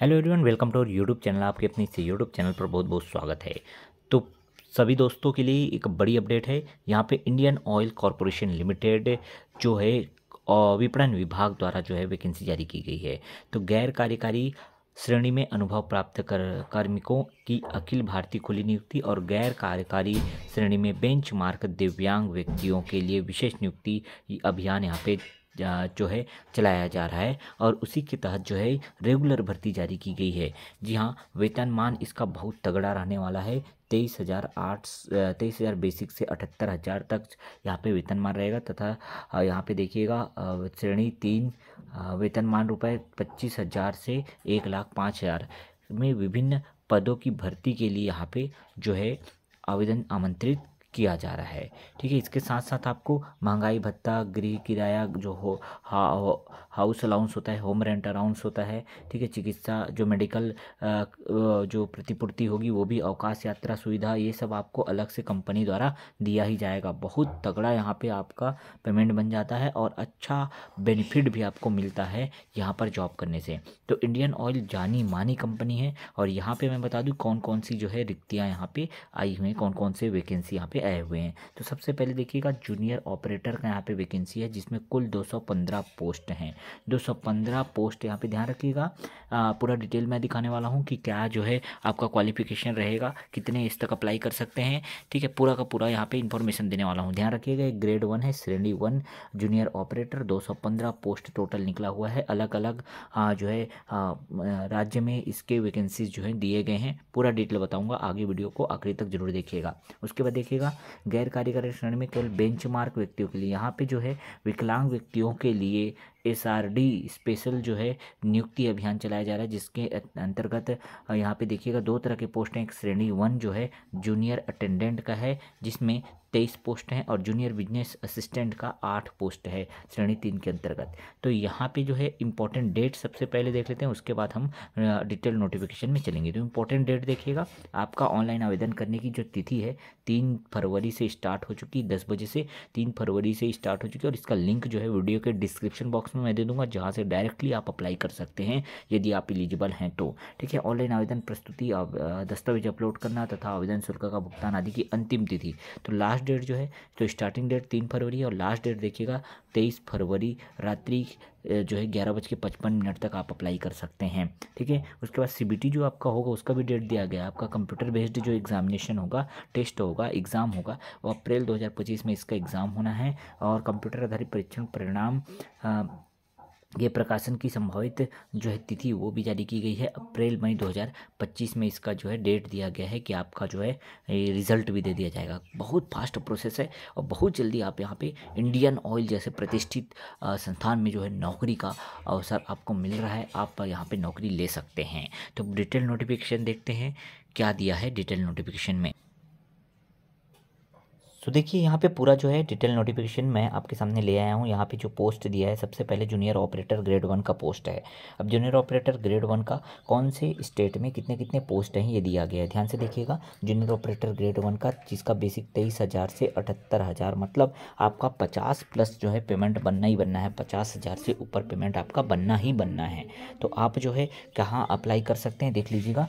Hello everyone, welcome to YouTube channel. आपके अपने से यूट्यूब चैनल पर बहुत बहुत स्वागत है। तो सभी दोस्तों के लिए एक बड़ी अपडेट है। यहाँ पे इंडियन ऑयल कॉरपोरेशन लिमिटेड जो है विपणन विभाग द्वारा जो है वैकेंसी जारी की गई है। तो गैर कार्यकारी श्रेणी में अनुभव प्राप्त कार्मिकों की अखिल भारतीय खुली नियुक्ति और गैर कार्यकारी श्रेणी में बेंचमार्क दिव्यांग व्यक्तियों के लिए विशेष नियुक्ति अभियान यहाँ पे जो है चलाया जा रहा है और उसी के तहत जो है रेगुलर भर्ती जारी की गई है। जी हाँ, वेतनमान इसका बहुत तगड़ा रहने वाला है। 23,000 बेसिक से 78,000 तक यहाँ पे वेतनमान रहेगा तथा यहाँ पे देखिएगा श्रेणी 3 वेतनमान रुपये 25,000 से 1,05,000 में विभिन्न पदों की भर्ती के लिए यहाँ पे जो है आवेदन आमंत्रित किया जा रहा है। ठीक है, इसके साथ साथ आपको महंगाई भत्ता, गृह किराया जो हाउस अलाउंस होता है, होम रेंट अलाउंस होता है, ठीक है, चिकित्सा जो मेडिकल जो प्रतिपूर्ति होगी वो भी, अवकाश यात्रा सुविधा, ये सब आपको अलग से कंपनी द्वारा दिया ही जाएगा। बहुत तगड़ा यहाँ पे आपका पेमेंट बन जाता है और अच्छा बेनिफिट भी आपको मिलता है यहाँ पर जॉब करने से। तो इंडियन ऑयल जानी मानी कंपनी है और यहाँ पे मैं बता दूँ कौन कौन सी जो है रिक्तियाँ यहाँ पे आई हुई हैं, कौन कौन से वैकेंसी यहाँ पे आए हुए हैं। तो सबसे पहले देखिएगा जूनियर ऑपरेटर का यहाँ पे वैकेंसी है जिसमें कुल 215 पोस्ट हैं। 215 पोस्ट यहाँ पे ध्यान रखिएगा। पूरा डिटेल में दिखाने वाला हूँ कि क्या जो है आपका क्वालिफिकेशन रहेगा, कितने इस तक अप्लाई कर सकते हैं। ठीक है, पूरा का पूरा यहाँ पे इन्फॉर्मेशन देने वाला हूँ, ध्यान रखिएगा। ग्रेड 1 है, श्रेणी 1 जूनियर ऑपरेटर, 215 पोस्ट टोटल निकला हुआ है। अलग अलग जो है राज्य में इसके वैकेंसीज जो है दिए गए हैं। पूरा डिटेल बताऊँगा, आगे वीडियो को आखिरी तक जरूर देखिएगा। उसके बाद देखिएगा गैर कार्यकारी श्रेणी में केवल बेंचमार्क व्यक्तियों के लिए यहाँ पे जो है विकलांग व्यक्तियों के लिए SRD स्पेशल जो है नियुक्ति अभियान चलाया जा रहा है, जिसके अंतर्गत यहाँ पे देखिएगा 2 तरह के पोस्ट हैं। एक श्रेणी 1 जो है जूनियर अटेंडेंट का है जिसमें 23 पोस्ट हैं और जूनियर बिजनेस असिस्टेंट का 8 पोस्ट है श्रेणी 3 के अंतर्गत। तो यहाँ पे जो है इंपॉर्टेंट डेट सबसे पहले देख लेते हैं, उसके बाद हम डिटेल नोटिफिकेशन में चलेंगे। तो इंपॉर्टेंट डेट देखिएगा, आपका ऑनलाइन आवेदन करने की जो तिथि है 3 फरवरी से स्टार्ट हो चुकी, 10 बजे से 3 फरवरी से स्टार्ट हो चुकी है और इसका लिंक जो है वीडियो के डिस्क्रिप्शन बॉक्स में मैं दे दूंगा, जहाँ से डायरेक्टली आप अप्लाई कर सकते हैं यदि आप एलिजिबल हैं तो। ठीक है, ऑनलाइन आवेदन प्रस्तुति, दस्तावेज अपलोड करना तथा आवेदन शुल्क का भुगतान आदि की अंतिम तिथि। तो लास्ट डेट जो है, तो स्टार्टिंग डेट 3 फरवरी और लास्ट डेट देखिएगा 23 फरवरी रात्रि जो है 11:55 तक आप अप्लाई कर सकते हैं। ठीक है, उसके बाद CBT जो आपका होगा उसका भी डेट दिया गया है। आपका कंप्यूटर बेस्ड जो एग्जामिनेशन होगा, टेस्ट होगा, एग्ज़ाम होगा, वो अप्रैल 2025 में इसका एग्ज़ाम होना है और कंप्यूटर आधारित परीक्षण परिणाम ये प्रकाशन की संभावित जो है तिथि वो भी जारी की गई है। अप्रैल मई 2025 में इसका जो है डेट दिया गया है कि आपका जो है रिज़ल्ट भी दे दिया जाएगा। बहुत फास्ट प्रोसेस है और बहुत जल्दी आप यहाँ पे इंडियन ऑयल जैसे प्रतिष्ठित संस्थान में जो है नौकरी का अवसर आपको मिल रहा है, आप यहाँ पे नौकरी ले सकते हैं। तो डिटेल नोटिफिकेशन देखते हैं क्या दिया है डिटेल नोटिफिकेशन में। तो देखिए यहाँ पे पूरा जो है डिटेल नोटिफिकेशन मैं आपके सामने ले आया हूँ। यहाँ पे जो पोस्ट दिया है, सबसे पहले जूनियर ऑपरेटर ग्रेड 1 का पोस्ट है। अब जूनियर ऑपरेटर ग्रेड 1 का कौन से स्टेट में कितने कितने पोस्ट हैं ये दिया गया है, ध्यान से देखिएगा। जूनियर ऑपरेटर ग्रेड 1 का जिसका बेसिक 23,000 से 78,000, मतलब आपका 50 प्लस जो है पेमेंट बनना ही बनना है, 50,000 से ऊपर पेमेंट आपका बनना ही बनना है। तो आप जो है कहाँ अप्लाई कर सकते हैं देख लीजिएगा।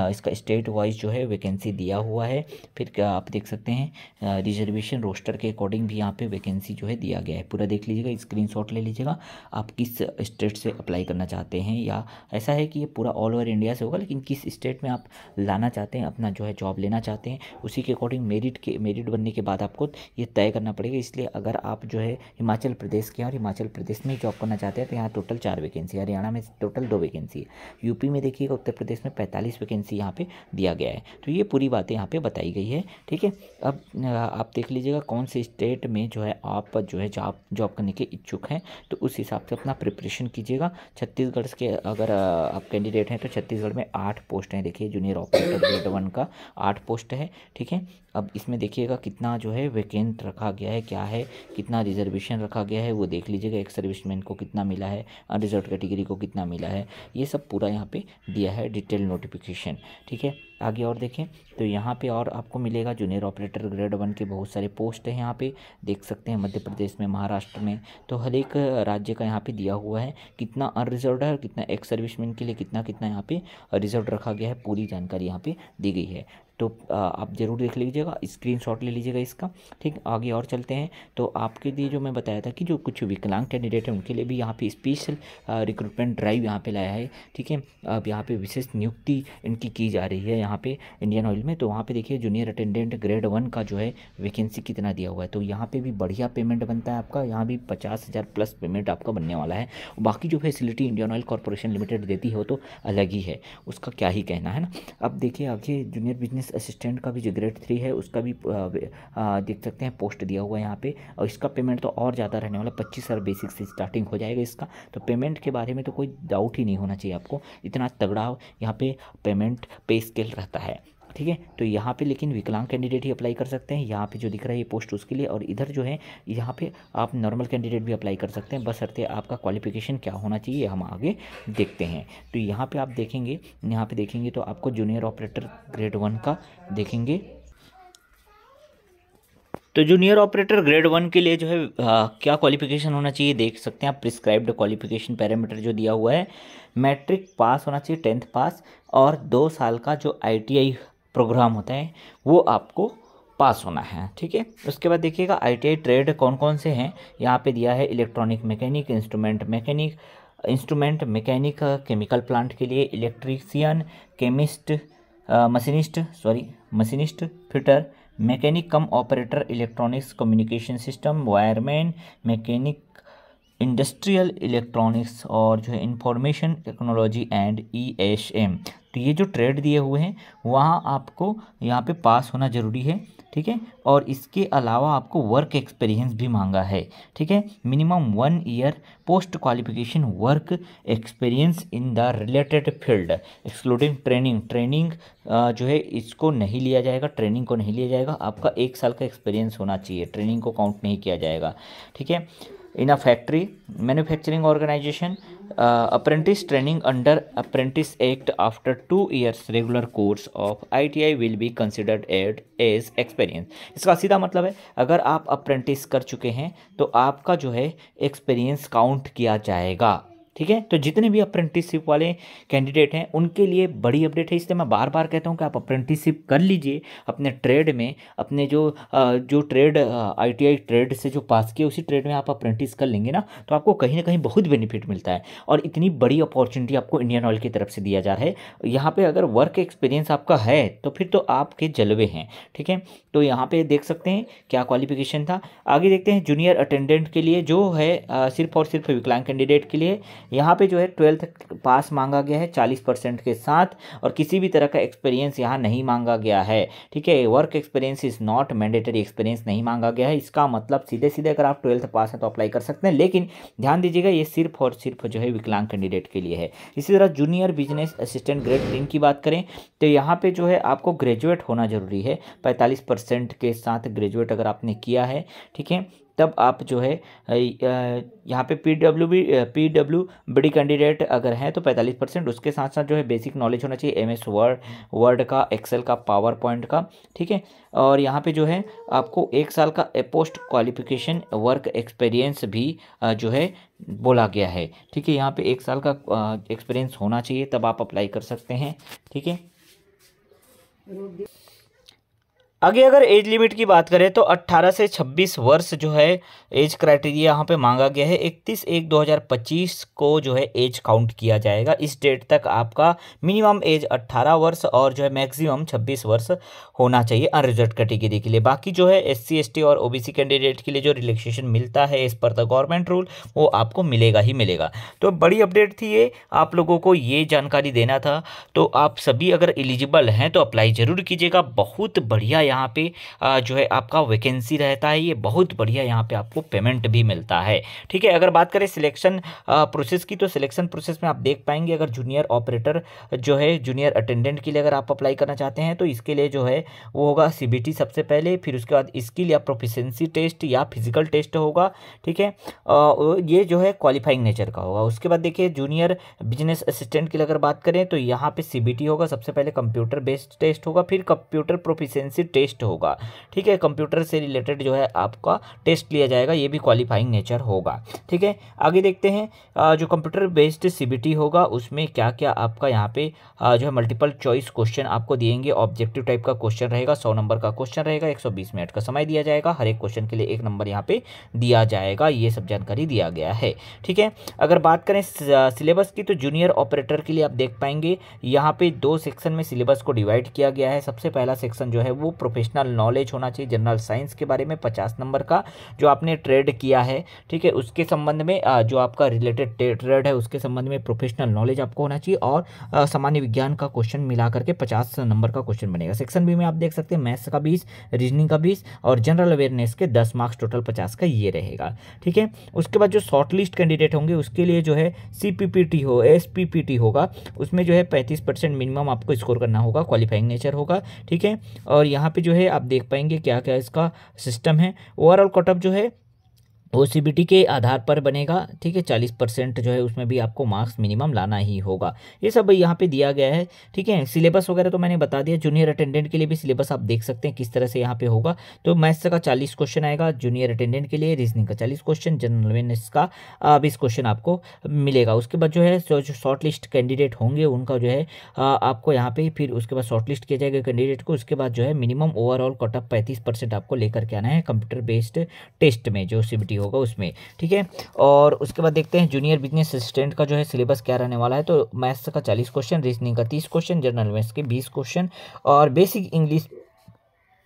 इसका स्टेट वाइज जो है वैकेंसी दिया हुआ है। फिर क्या आप देख सकते हैं रिजर्वेशन रोस्टर के अकॉर्डिंग भी यहाँ पे वैकेंसी जो है दिया गया है। पूरा देख लीजिएगा, स्क्रीनशॉट ले लीजिएगा। आप किस स्टेट से अप्लाई करना चाहते हैं, या ऐसा है कि ये पूरा ऑल ओवर इंडिया से होगा, लेकिन किस स्टेट में आप लाना चाहते हैं, अपना जो है जॉब लेना चाहते हैं, उसी के अकॉर्डिंग मेरिट बनने के बाद आपको ये तय करना पड़ेगा। इसलिए अगर आप जो है हिमाचल प्रदेश के हैं और हिमाचल प्रदेश में जॉब करना चाहते हैं तो यहाँ टोटल 4 वैकेंसी, हरियाणा में टोटल 2 वैकेंसी है, यूपी में देखिएगा, उत्तर प्रदेश में 45 वैकेंसी यहाँ पे दिया गया है। तो ये पूरी बातें यहाँ पे बताई गई है। ठीक है, अब आप देख लीजिएगा कौन से स्टेट में जो है आप जो है जॉब करने के इच्छुक हैं, तो उस हिसाब से अपना प्रिपरेशन कीजिएगा। छत्तीसगढ़ के अगर आप कैंडिडेट हैं तो छत्तीसगढ़ में 8 पोस्ट हैं। देखिए जूनियर ऑपरेटर ग्रेड 1 का 8 पोस्ट है। ठीक है, अब इसमें देखिएगा कितना जो है वैकेंट रखा गया है, क्या है, कितना रिजर्वेशन रखा गया है वो देख लीजिएगा। एक सर्विसमैन को कितना मिला है, अनरिजर्व कैटेगरी को कितना मिला है, ये सब पूरा यहाँ पे दिया है डिटेल नोटिफिकेशन। ठीक है, आगे और देखें तो यहाँ पे और आपको मिलेगा जूनियर ऑपरेटर ग्रेड 1 के बहुत सारे पोस्ट हैं यहाँ पे देख सकते हैं, मध्य प्रदेश में, महाराष्ट्र में, तो हर एक राज्य का यहाँ पे दिया हुआ है कितना अनरिजर्व्ड है और कितना एक्स सर्विसमैन के लिए कितना कितना यहाँ पे रिजर्व रखा गया है, पूरी जानकारी यहाँ पे दी गई है। तो आप ज़रूर देख लीजिएगा, स्क्रीनशॉट ले लीजिएगा इसका। ठीक, आगे और चलते हैं। तो आपके लिए जो मैं बताया था कि जो कुछ विकलांग कैंडिडेट हैं उनके लिए भी यहाँ पे स्पेशल रिक्रूटमेंट ड्राइव यहाँ पे लाया है। ठीक है, अब यहाँ पे विशेष नियुक्ति इनकी की जा रही है यहाँ पे इंडियन ऑयल में। तो वहाँ पे देखिए जूनियर अटेंडेंट ग्रेड 1 का जो है वैकेंसी कितना दिया हुआ है, तो यहाँ पे भी बढ़िया पेमेंट बनता है आपका, यहाँ भी 50,000 प्लस पेमेंट आपका बनने वाला है। बाकी जो facility Indian oil corporation limited देती है वो तो अलग ही है, उसका क्या ही कहना है ना। अब देखिए आगे जूनियर बिजनेस असिस्टेंट का भी जो ग्रेड 3 है उसका भी देख सकते हैं पोस्ट दिया हुआ है यहाँ पे, और इसका पेमेंट तो और ज़्यादा रहने वाला, 25,000 बेसिक से स्टार्टिंग हो जाएगा इसका। तो पेमेंट के बारे में तो कोई डाउट ही नहीं होना चाहिए आपको, इतना तगड़ा यहाँ पे पेमेंट पे स्केल रहता है। ठीक है, तो यहाँ पे लेकिन विकलांग कैंडिडेट ही अप्लाई कर सकते हैं, यहाँ पे जो दिख रहा है ये पोस्ट उसके लिए, और इधर जो है यहाँ पे आप नॉर्मल कैंडिडेट भी अप्लाई कर सकते हैं, बशर्ते आपका क्वालिफिकेशन क्या होना चाहिए हम आगे देखते हैं। तो यहाँ पे आप देखेंगे, यहाँ पे देखेंगे तो आपको जूनियर ऑपरेटर ग्रेड 1 का देखेंगे। तो जूनियर ऑपरेटर ग्रेड 1 के लिए जो है क्या क्वालिफिकेशन होना चाहिए देख सकते हैं आप, प्रिस्क्राइब्ड क्वालिफिकेशन पैरामीटर जो दिया हुआ है, मैट्रिक पास होना चाहिए, 10th पास, और 2 साल का जो ITI प्रोग्राम होता है वो आपको पास होना है। ठीक है, उसके बाद देखिएगा ITI ट्रेड कौन कौन से हैं, यहाँ पे दिया है electronic mechanic, instrument mechanic, chemical plant के लिए electrician, chemist, machinist, fitter, mechanic कम operator, electronics communication system, wireman, mechanic industrial electronics, और जो है इंफॉर्मेशन टेक्नोलॉजी एंड ESM। तो ये जो ट्रेड दिए हुए हैं वहाँ आपको यहाँ पे पास होना ज़रूरी है। ठीक है, और इसके अलावा आपको वर्क एक्सपीरियंस भी मांगा है। ठीक है, minimum 1 year post qualification work experience in the related field excluding training जो है इसको नहीं लिया जाएगा, ट्रेनिंग को नहीं लिया जाएगा, आपका 1 साल का एक्सपीरियंस होना चाहिए, ट्रेनिंग को काउंट नहीं किया जाएगा। ठीक है, in a factory manufacturing organisation, apprentice training under Apprentice Act after 2 years regular course of ITI will be considered as experience। इसका सीधा मतलब है अगर आप अप्रेंटिस कर चुके हैं तो आपका जो है एक्सपीरियंस काउंट किया जाएगा। ठीक है, तो जितने भी अप्रेंटिसशिप वाले कैंडिडेट हैं उनके लिए बड़ी अपडेट है, इसलिए मैं बार बार कहता हूं कि आप अप्रेंटिसशिप कर लीजिए अपने ट्रेड में, अपने जो ट्रेड ITI ट्रेड से जो पास किया उसी ट्रेड में आप अप्रेंटिस कर लेंगे ना, तो आपको कहीं ना कहीं बहुत बेनिफिट मिलता है, और इतनी बड़ी अपॉर्चुनिटी आपको इंडियन ऑयल की तरफ से दिया जा रहा है। यहाँ पर अगर वर्क एक्सपीरियंस आपका है तो फिर तो आपके जलवे हैं। ठीक है, तो यहाँ पर देख सकते हैं क्या क्वालिफिकेशन था। आगे देखते हैं जूनियर अटेंडेंट के लिए जो है सिर्फ और सिर्फ विकलांग कैंडिडेट के लिए यहाँ पे जो है 12th पास मांगा गया है 40% के साथ, और किसी भी तरह का एक्सपीरियंस यहाँ नहीं मांगा गया है। ठीक है, work experience is not mandatory, experience नहीं मांगा गया है। इसका मतलब सीधे सीधे अगर आप 12th पास हैं तो अप्लाई कर सकते हैं, लेकिन ध्यान दीजिएगा ये सिर्फ और सिर्फ जो है विकलांग कैंडिडेट के लिए है। इसी तरह जूनियर बिजनेस असिस्टेंट ग्रेड 3 की बात करें तो यहाँ पर जो है आपको ग्रेजुएट होना जरूरी है, 45% के साथ ग्रेजुएट अगर आपने किया है। ठीक है, तब आप जो है यहाँ पे PWBD कैंडिडेट अगर हैं तो 45%, उसके साथ साथ जो है बेसिक नॉलेज होना चाहिए MS वर्ड का, एक्सेल का, पावर पॉइंट का। ठीक है, और यहाँ पे जो है आपको 1 साल का पोस्ट क्वालिफिकेशन वर्क एक्सपीरियंस भी जो है बोला गया है। ठीक है, यहाँ पे 1 साल का एक्सपीरियंस होना चाहिए तब आप अप्लाई कर सकते हैं। ठीक है, आगे अगर एज लिमिट की बात करें तो 18 से 26 वर्ष जो है एज क्राइटेरिया यहाँ पे मांगा गया है। 31/1/2025 को जो है एज काउंट किया जाएगा। इस डेट तक आपका मिनिमम एज 18 वर्ष और जो है मैक्सिमम 26 वर्ष होना चाहिए अनरिजर्व्ड कैटेगरी के लिए। बाकी जो है SC ST और OBC कैंडिडेट के लिए जो रिलैक्सेशन मिलता है as per the government rule वो आपको मिलेगा ही मिलेगा। तो बड़ी अपडेट थी ये, आप लोगों को ये जानकारी देना था। तो आप सभी अगर एलिजिबल हैं तो अप्लाई ज़रूर कीजिएगा। बहुत बढ़िया यहाँ पे जो है आपका वैकेंसी रहता है। ये बहुत बढ़िया यहाँ पे आपको पेमेंट भी मिलता है। ठीक है, अगर बात करें सिलेक्शन प्रोसेस की, तो सिलेक्शन प्रोसेस में आप देख पाएंगे अगर जूनियर ऑपरेटर जो है जूनियर अटेंडेंट के लिए अगर आप अप्लाई करना चाहते हैं तो इसके लिए जो है वो होगा CBT सबसे पहले, फिर उसके बाद स्किल या प्रोफिशिएंसी टेस्ट या फिजिकल टेस्ट होगा। ठीक है, ये जो है क्वालिफाइंग नेचर का होगा। उसके बाद देखिए जूनियर बिजनेस असिस्टेंट की अगर बात करें तो यहाँ पे CBT होगा, सबसे पहले कंप्यूटर बेस्ड टेस्ट होगा, फिर कंप्यूटर प्रोफिशिएंसी टेस्ट होगा। ठीक है, कंप्यूटर से रिलेटेड जो है आपका टेस्ट लिया जाएगा, ये भी क्वालिफाइंग नेचर होगा। ठीक है, आगे देखते हैं जो कंप्यूटर बेस्ड CBT होगा उसमें क्या क्या आपका यहाँ पे जो है मल्टीपल चॉइस क्वेश्चन आपको दिएंगे। ऑब्जेक्टिव टाइप का क्वेश्चन रहेगा, 100 नंबर का क्वेश्चन रहेगा, 120 मिनट का समय दिया जाएगा, हर एक क्वेश्चन के लिए 1 नंबर यहाँ पे दिया जाएगा। ये सब जानकारी दिया गया है। ठीक है, अगर बात करें सिलेबस की तो जूनियर ऑपरेटर के लिए आप देख पाएंगे यहाँ पे 2 सेक्शन में सिलेबस को डिवाइड किया गया है। सबसे पहला सेक्शन जो है वो प्रोफेशनल नॉलेज होना चाहिए, जनरल साइंस के बारे में 50 नंबर का जो आपने ट्रेड किया है। ठीक है, उसके संबंध में जो आपका रिलेटेड ट्रेड है उसके संबंध में प्रोफेशनल नॉलेज आपको होना चाहिए, और सामान्य विज्ञान का क्वेश्चन मिला करके 50 नंबर का क्वेश्चन बनेगा। सेक्शन बी में आप देख सकते हैं मैथ्स का 20, रीजनिंग का 20 और जनरल अवेयरनेस के 10 मार्क्स, टोटल 50 का ये रहेगा। ठीक है, उसके बाद जो शॉर्ट लिस्ट कैंडिडेट होंगे उसके लिए जो है CPPT हो SPPT होगा, उसमें जो है 35% मिनिमम आपको स्कोर करना होगा, क्वालिफाइंग नेचर होगा। ठीक है, और यहाँ पे जो है आप देख पाएंगे क्या क्या इसका सिस्टम है। ओवरऑल कटअप जो है वो CBT के आधार पर बनेगा। ठीक है, 40% जो है उसमें भी आपको मार्क्स मिनिमम लाना ही होगा। ये सब यहाँ पे दिया गया है। ठीक है, सिलेबस वगैरह तो मैंने बता दिया। जूनियर अटेंडेंट के लिए भी सिलेबस आप देख सकते हैं किस तरह से यहाँ पे होगा। तो मैथ्स का 40 क्वेश्चन आएगा जूनियर अटेंडेंट के लिए, रीजनिंग का 40 क्वेश्चन, जनरल अवेयरनेस का 20 क्वेश्चन आपको मिलेगा। उसके बाद जो है जो शॉर्ट लिस्ट कैंडिडेट होंगे उनका जो है आपको यहाँ पे फिर उसके बाद शॉर्ट लिस्ट किया जाएगा कैंडिडेट को। उसके बाद जो है मिनिमम ओवरऑल कटअप 35% आपको लेकर के आना है कंप्यूटर बेस्ड टेस्ट में जो CBT होगा उसमें। ठीक है, और उसके बाद देखते हैं जूनियर बिजनेस असिस्टेंट का जो है सिलेबस क्या रहने वाला है। तो मैथ्स का 40 क्वेश्चन, रीजनिंग का 30 क्वेश्चन, जनरल अवेयरनेस के 20 क्वेश्चन और बेसिक इंग्लिश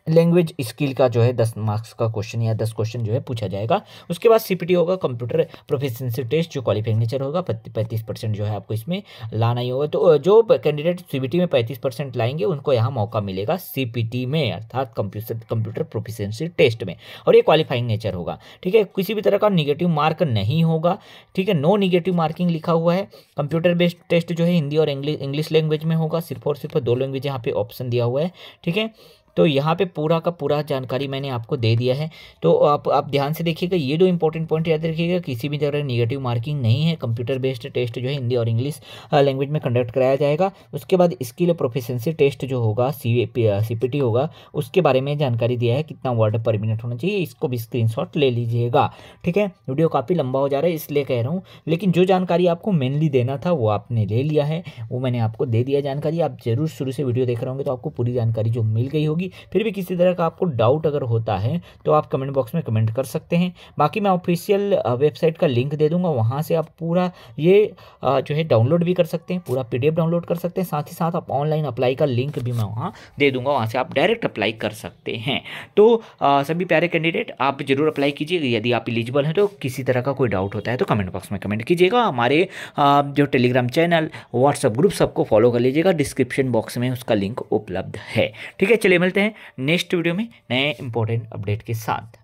लैंग्वेज स्किल का जो है 10 मार्क्स का क्वेश्चन या 10 क्वेश्चन जो है पूछा जाएगा। उसके बाद CPT होगा, कंप्यूटर प्रोफिशिएंसी टेस्ट जो क्वालिफाइंग नेचर होगा, 35% जो है आपको इसमें लाना ही होगा। तो जो कैंडिडेट CBT में 35% लाएंगे उनको यहाँ मौका मिलेगा CPT में, अर्थात कंप्यूटर प्रोफिशिएंसी टेस्ट में, और ये क्वालिफाइंग नेचर होगा। ठीक है, किसी भी तरह का निगेटिव मार्क नहीं होगा। ठीक है, नो निगेटिव मार्किंग लिखा हुआ है। कंप्यूटर बेस्ड टेस्ट जो है हिंदी और इंग्लिश लैंग्वेज में होगा, सिर्फ और सिर्फ 2 लैंग्वेज यहाँ पे ऑप्शन दिया हुआ है। ठीक है, तो यहाँ पे पूरा का पूरा जानकारी मैंने आपको दे दिया है। तो आप ध्यान से देखिएगा, ये 2 इंपॉर्टेंट पॉइंट याद रखिएगा, किसी भी तरह नेगेटिव मार्किंग नहीं है। कंप्यूटर बेस्ड टेस्ट जो है हिंदी और इंग्लिश लैंग्वेज में कंडक्ट कराया जाएगा। उसके बाद स्किल प्रोफिशिएंसी टेस्ट जो होगा CPT होगा, उसके बारे में जानकारी दिया है, कितना वर्ड पर मिनट होना चाहिए, इसको भी स्क्रीनशॉट ले लीजिएगा। ठीक है, वीडियो काफ़ी लंबा हो जा रहा है इसलिए कह रहा हूँ, लेकिन जो जानकारी आपको मेनली देना था वो आपने ले लिया है, वो मैंने आपको दे दिया जानकारी। आप जरूर शुरू से वीडियो देख रहे होंगे तो आपको पूरी जानकारी जो मिल गई होगी। फिर भी किसी तरह का आपको डाउट अगर होता है तो आप कमेंट बॉक्स में कमेंट कर सकते हैं। बाकी मैं ऑफिशियल वेबसाइट का लिंक दे दूंगा, वहां से आप पूरा ये जो है डाउनलोड भी कर सकते हैं, पूरा PDF डाउनलोड कर सकते हैं। साथ ही साथ आप ऑनलाइन अप्लाई का लिंक भी मैं वहाँ दे दूंगा, वहाँ से आप डायरेक्ट अप्लाई कर सकते हैं। तो सभी प्यारे कैंडिडेट आप जरूर अप्लाई कीजिएगा। यदि आप एलिजिबल हैं तो किसी तरह का कोई डाउट होता है तो कमेंट बॉक्स में कमेंट कीजिएगा। हमारे जो टेलीग्राम चैनल, व्हाट्सएप ग्रुप सबको फॉलो कर लीजिएगा, डिस्क्रिप्शन बॉक्स में उसका लिंक उपलब्ध है। ठीक है, चलिए मिलते हैं नेक्स्ट वीडियो में नए इंपॉर्टेंट अपडेट के साथ।